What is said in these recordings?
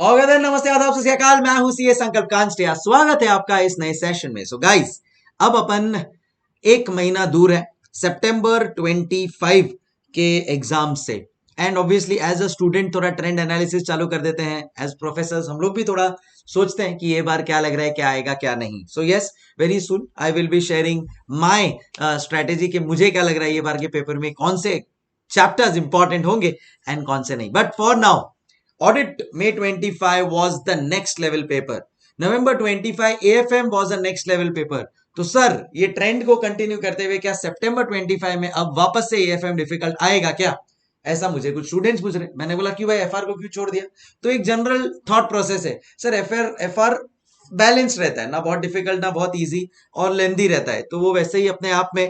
और नमस्ते आदाब सत श्री अकाल। मैं हूं सीए संकल्प कांस्टिया। स्वागत है आपका इस नए सेशन में। सो गाइस, अब अपन एक महीना दूर है सितंबर 25 के एग्जाम से। And obviously as a student थोड़ा ट्रेंड एनालिसिस चालू कर देते हैं। एज प्रोफेसर्स हम लोग भी थोड़ा सोचते हैं कि ये बार क्या लग रहा है, क्या आएगा क्या नहीं। So yes, very soon I will be sharing my strategy कि मुझे क्या लग रहा है ये बार के पेपर में कौन से चैप्टर्स इंपॉर्टेंट होंगे एंड कौन से नहीं। But for now, Audit May 25 was the next level paper. November 25 AFM was the next level paper. तो सर ये ट्रेंड को कंटिन्यू करते हुए क्या सितंबर 25 में अब वापस से एएफएम डिफिकल्ट आएगा क्या? ऐसा मुझे कुछ स्टूडेंट्स पूछ रहे। मैंने बोला क्यों भाई, एफआर को क्यों छोड़ दिया? तो एक जनरल थॉट प्रोसेस है सर, एफआर बैलेंस रहता है ना, बहुत डिफिकल्ट ना बहुत इजी, और लेंदी रहता है, तो वो वैसे ही अपने आप में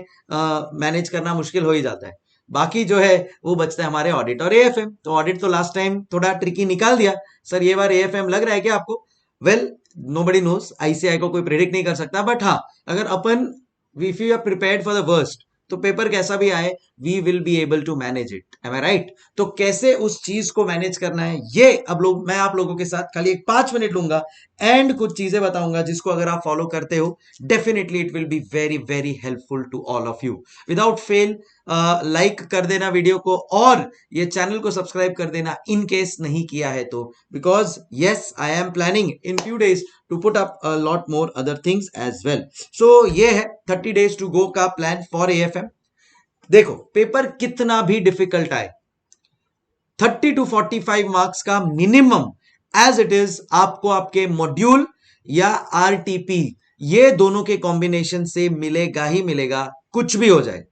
मैनेज करना मुश्किल हो ही जाता है। बाकी जो है वो बचता है हमारे ऑडिट और एएफएम। तो ऑडिट तो लास्ट टाइम थोड़ा ट्रिकी निकाल दिया। सर ये बार एएफएम लग रहा है क्या आपको? वेल, नोबडी नोस, आईसीआई को कोई प्रेडिक्ट नहीं कर सकता। बट हाँ, अगर अपन if you are prepared for the worst, तो पेपर कैसा भी आए we will be able to manage it. Am I right? तो कैसे उस चीज को मैनेज करना है, ये अब लोग मैं आप लोगों के साथ खाली एक 5 मिनट लूंगा एंड कुछ चीजें बताऊंगा जिसको अगर आप फॉलो करते हो definitely it will be very very helpful to all of you. Without fail like कर देना वीडियो को, और ये चैनल को सब्सक्राइब कर देना इन केस नहीं किया है तो, because yes I am planning in few days to put up a lot more other things as well. So ये है 30 days टू गो का प्लान फॉर एएफएम। देखो, पेपर कितना भी डिफिकल्ट आए, 30 to 45 मार्क्स का मिनिमम एज इट इज आपको आपके मॉड्यूल या आरटीपी, ये दोनों के कॉम्बिनेशन से मिलेगा ही मिलेगा, कुछ भी हो जाए।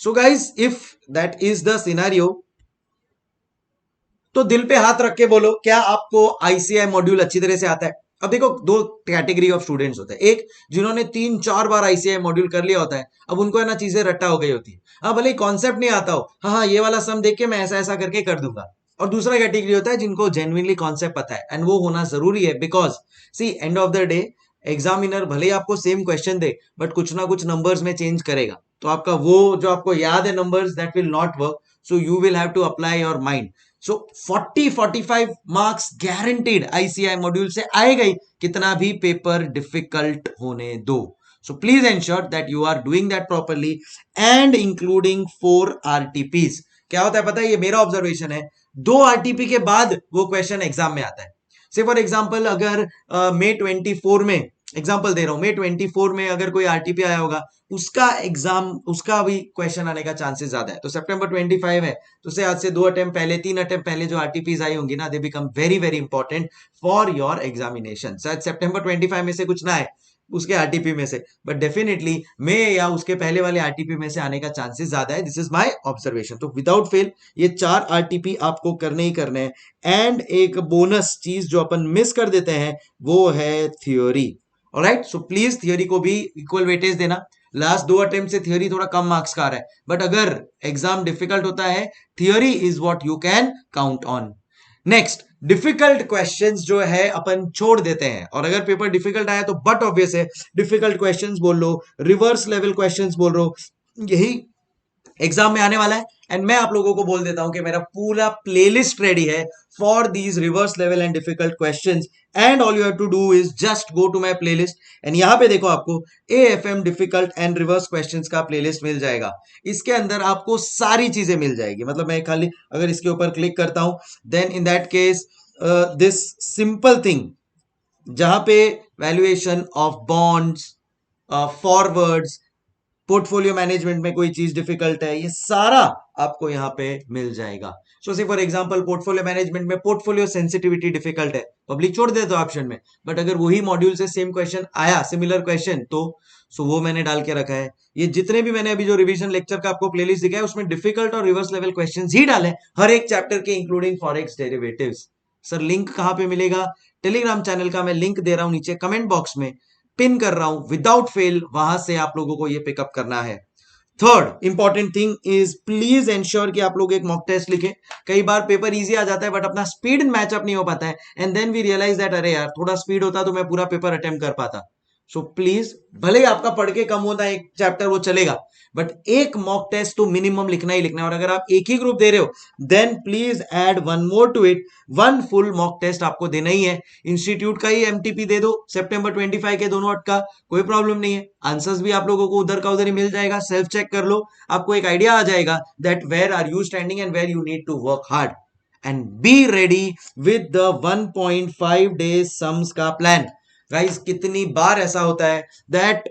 So guys, if that is the scenario, तो दिल पे हाथ रख के बोलो, क्या आपको आईसीआई मॉड्यूल अच्छी तरह से आता है? अब देखो, दो कैटेगरी ऑफ स्टूडेंट्स होते हैं। एक जिन्होंने 3-4 बार आईसीआई मॉड्यूल कर लिया होता है, अब उनको है ना चीजें रट्टा हो गई होती है। हाँ, भले कॉन्सेप्ट नहीं आता हो, हाँ हाँ ये वाला सम देख के मैं ऐसा ऐसा करके कर दूंगा। और दूसरा कैटेगरी होता है जिनको जेन्युइनली कॉन्सेप्ट पता है, एंड वो होना जरूरी है। Because see, end of the day examiner भले ही आपको सेम क्वेश्चन दे, बट कुछ ना कुछ नंबर्स में चेंज करेगा, तो आपका वो जो आपको याद है numbers, that will not work. So you will have to apply your mind. So 40-45 marks guaranteed ICI module से आएगा ही, कितना भी पेपर डिफिकल्ट होने दो। So please ensure that you are doing that properly and including 4 RTPs. क्या होता है पता है, ये मेरा ऑब्जर्वेशन है, 2 आरटीपी के बाद वो क्वेश्चन एग्जाम में आता है। से फॉर एग्जाम्पल अगर May 24 में, एग्जाम्पल दे रहा हूं, May 24 में अगर कोई आरटीपी आया होगा, उसका एग्जाम, उसका भी क्वेश्चन आने का चांसेस ज्यादा है। तो सितंबर 25 है, तो से आज से 2 अटेम्प्ट पहले, 3 अटेम्प्ट पहले जो आरटीपीज आई होंगी ना, they become very very important for your examination. शायद सितंबर 25 में से कुछ ना आए उसके आरटीपी में से, बट डेफिनेटली मे या उसके पहले वाले आरटीपी में से आने का चांसेस ज्यादा है। This is my observation. तो विदाउट फेल ये 4 आरटीपी आपको करने ही करने हैं। एंड एक बोनस चीज जो अपन मिस कर देते हैं वो है theory. Alright, so please theory को भी इक्वल वेटेज देना। लास्ट 2 अटेम्प्ट से थियोरी थोड़ा कम मार्क्स का आ रहा है, बट अगर एग्जाम डिफिकल्ट होता है, theory is what you can count on. Next, difficult questions जो है अपन छोड़ देते हैं, और अगर पेपर डिफिकल्ट आया तो बट ऑब्वियस है डिफिकल्ट क्वेश्चंस बोल लो, रिवर्स लेवल क्वेश्चंस बोल लो, यही एग्जाम में आने वाला है। एंड मैं आप लोगों को बोल देता हूं कि मेरा पूरा प्लेलिस्ट रेडी है for these reverse level and difficult questions. And all you have to do is just go to my playlist, and यहां पे देखो आपको AFM difficult and reverse questions का प्लेलिस्ट मिल जाएगा। इसके अंदर आपको सारी चीजें मिल जाएगी। मतलब मैं खाली अगर इसके ऊपर क्लिक करता हूं, then in that case this simple thing, जहां पे valuation of bonds, forwards, portfolio management में कोई चीज डिफिकल्ट है, ये सारा आपको यहां पे मिल जाएगा। सो से फॉर एग्जांपल पोर्टफोलियो मैनेजमेंट में पोर्टफोलियो सेंसिटिविटी डिफिकल्ट है, पब्लिक छोड़ दे दो ऑप्शन में, बट अगर वही मॉड्यूल से सेम क्वेश्चन आया, सिमिलर क्वेश्चन, तो सो वो मैंने डाल के रखा है। ये जितने भी मैंने अभी जो रिवीजन लेक्चर का आपको प्लेलिस्ट दिखाया उसमें डिफिकल्ट और रिवर्स लेवल क्वेश्चन ही डाले, हर एक चैप्टर के including forex derivatives. Sir link कहां पे मिलेगा? टेलीग्राम चैनल का मैं लिंक दे रहा हूं नीचे कमेंट बॉक्स में, पिन कर रहा हूं। विदाउट फेल वहां से आप लोगों को ये पिकअप करना है। Third important thing is please ensure कि आप लोग एक मॉक टेस्ट लिखें। कई बार पेपर इजी आ जाता है बट अपना स्पीड मैचअप नहीं हो पाता है, and then we realise that अरे यार थोड़ा स्पीड होता तो मैं पूरा पेपर अटेम्प्ट कर पाता। सो प्लीज, भले ही आपका पढ़ के कम होता है एक चैप्टर, वो चलेगा, बट एक मॉक टेस्ट तो मिनिमम लिखना ही लिखना है। और अगर आप एक ही ग्रुप दे रहे हो, then please add one more to it, one full mock test आपको देना ही है। इंस्टीट्यूट का ही एमटीपी दे दो सितंबर 25 के दोनों अट का, कोई प्रॉब्लम नहीं है। आंसर्स भी आप लोगों को उधर का उधर ही मिल जाएगा, सेल्फ चेक कर लो, आपको एक आइडिया आ जाएगा that where are you standing and where you need to work hard, and be ready with the 1.5 days sums का प्लान। गाइस, कितनी बार ऐसा होता है दैट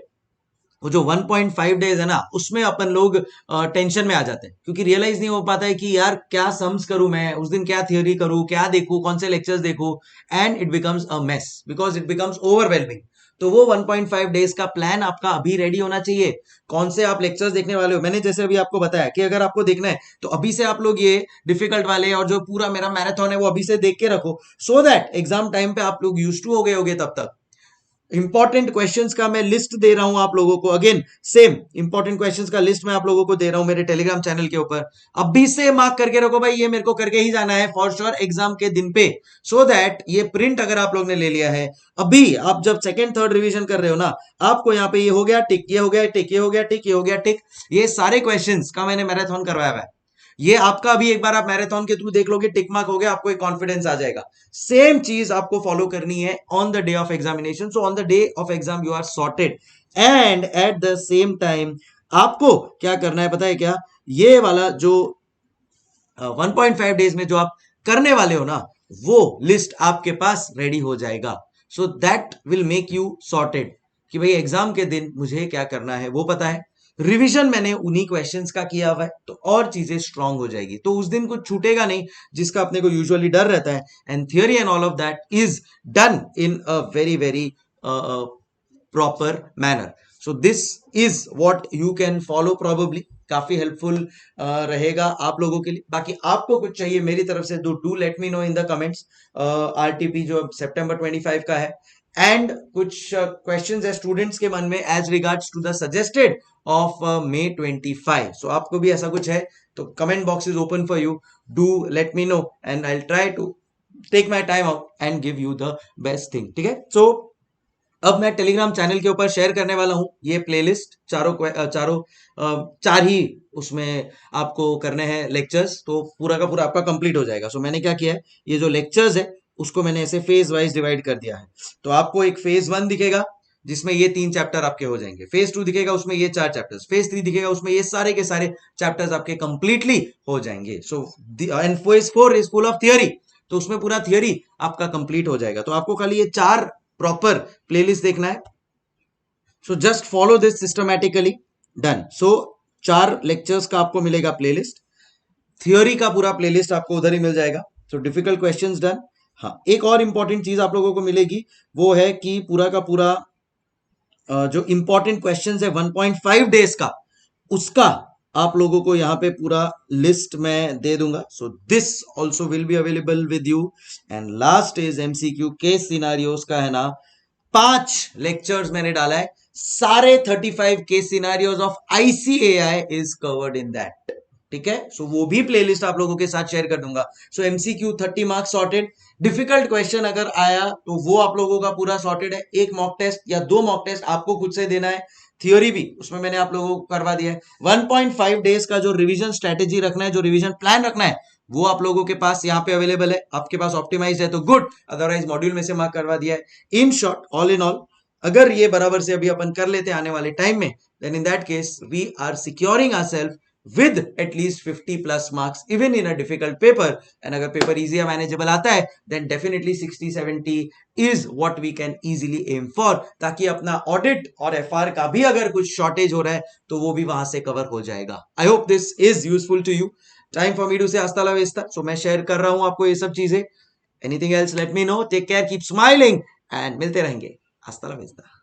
वो जो 1.5 डेज है ना, उसमें अपन लोग टेंशन में आ जाते हैं, क्योंकि रियलाइज नहीं हो पाता है कि यार क्या सम्स करूं मैं उस दिन, क्या थियोरी करूं, क्या देखूं, कौन से लेक्चर्स देखूं, and it becomes a mess because it becomes overwhelming. तो वो 1.5 डेज का प्लान आपका अभी रेडी होना चाहिए। कौन से आप लेक्चर्स देखने वाले हो, मैंने जैसे अभी आपको बताया कि अगर आपको देखना है तो अभी से आप लोग ये डिफिकल्ट वाले और जो पूरा मेरा मैराथन है वो अभी से देख के रखो, सो दैट एग्जाम टाइम पे आप लोग यूज टू हो गए होगे तब तक। इंपॉर्टेंट क्वेश्चंस का मैं लिस्ट दे रहा हूं आप लोगों को, अगेन सेम इंपॉर्टेंट क्वेश्चंस का लिस्ट मैं आप लोगों को दे रहा हूं मेरे टेलीग्राम चैनल के ऊपर। अभी से मार्क करके रखो भाई, ये मेरे को करके ही जाना है फॉर श्योर एग्जाम के दिन पे, सो दैट ये प्रिंट अगर आप लोग ने ले लिया है, अभी आप जब सेकंड थर्ड रिवीजन कर रहे हो ना, आपको यहाँ पे ये हो गया टिक, ये हो गया टिक, ये हो गया टिक, ये हो गया टिक, ये सारे क्वेश्चंस का मैंने मैराथन करवाया हुआ है। ये आपका अभी एक बार आप मैराथन के थ्रू देख लोगे, टिक मार्क हो गया, आपको एक कॉन्फिडेंस आ जाएगा। सेम चीज आपको फॉलो करनी है on the day of examination. So on the day of exam you are sorted, and at the same time आपको क्या करना है पता है क्या, ये वाला जो 1.5 डेज में जो आप करने वाले हो ना, वो लिस्ट आपके पास रेडी हो जाएगा। So that will make you sorted कि भाई एग्जाम के दिन मुझे क्या करना है वो पता है, रिवीजन मैंने उन्हीं क्वेश्चंस का किया हुआ है, तो और चीजें स्ट्रांग हो जाएगी, तो उस दिन कुछ छूटेगा नहीं जिसका अपने को यूजुअली डर रहता है। And theory and all of that is done in a very very proper manner. So this is what you can follow, probably काफी हेल्पफुल रहेगा आप लोगों के लिए। बाकी आपको कुछ चाहिए मेरी तरफ से तो do let me no in the comments. RTP जो सितंबर 25 का है, एंड कुछ क्वेश्चंस है स्टूडेंट्स के मन में as regards to the suggested of May 25। So आपको भी ऐसा कुछ है तो comment box is open for you, do let me know and I will try to take my time out and give you the best thing. ठीक है, सो अब मैं टेलीग्राम चैनल के ऊपर शेयर करने वाला हूं ये प्लेलिस्ट, चार ही उसमें आपको करने हैं लेक्चर्स, तो पूरा का पूरा आपका कंप्लीट हो जाएगा। सो मैंने क्या किया है, ये जो लेक्चर्स है उसको मैंने ऐसे फेज वाइज डिवाइड कर दिया है। तो आपको एक फेज 1 दिखेगा जिसमें ये 3 चैप्टर आपके हो जाएंगे, फेज 2 दिखेगा उसमें ये 4 चैप्टर्स, फेज 3 दिखेगा उसमें ये सारे के सारे चैप्टर्स आपके कंप्लीटली हो जाएंगे। So and phase 4 is full of theory, तो उसमें पूरा थियोरी आपका कंप्लीट हो जाएगा। तो आपको खाली ये 4 प्रॉपर प्लेलिस्ट देखना है। So just follow this systematically, done. So 4 lectures का आपको मिलेगा प्लेलिस्ट, थियोरी का पूरा प्लेलिस्ट आपको उधर ही मिल जाएगा। So difficult questions done. हाँ, एक और इंपॉर्टेंट चीज आप लोगों को मिलेगी, वो है कि पूरा का पूरा जो इंपॉर्टेंट क्वेश्चंस है 1.5 डेज का, उसका आप लोगों को यहाँ पे पूरा लिस्ट में दे दूंगा। So this also will be available with you. And last is MCQ case scenarios का है ना, 5 लेक्चर्स मैंने डाला है, सारे 35 case scenarios of ICAI is covered in that. ठीक है, सो वो भी प्लेलिस्ट आप लोगों के साथ शेयर कर दूंगा। So MCQ 30 marks sorted, difficult question अगर आया तो वो आप लोगों का पूरा सॉर्टेड है। एक मॉक टेस्ट या 2 मॉक टेस्ट आपको खुद से देना है, थियोरी भी उसमें मैंने आप लोगों को करवा दिया है। 1.5 डेज का जो रिवीजन स्ट्रेटेजी रखना है, जो रिवीजन प्लान रखना है, वो आप लोगों के पास यहाँ पे अवेलेबल है। आपके पास ऑप्टिमाइज है तो गुड, अदरवाइज मॉड्यूल में से मार्क करवा दिया है। In short, all in all, अगर ये बराबर से अभी अपन कर लेते हैं आने वाले टाइम में, then in that case we are securing ourselves with at least 50 plus marks even in a difficult paper। and अगर पेपर easy या manageable आता है then definitely 60-70 is what we can easily aim for, ताकि अपना audit और FR का भी अगर कुछ शॉर्टेज हो रहा है तो वो भी वहां से कवर हो जाएगा। I hope this is useful to you. Time for me to say hasta La Vista. सो मैं शेयर कर रहा हूं आपको ये सब चीजें। Anything else let me know, take care, keep smiling and मिलते रहेंगे। हस्ता ला वेस्ता।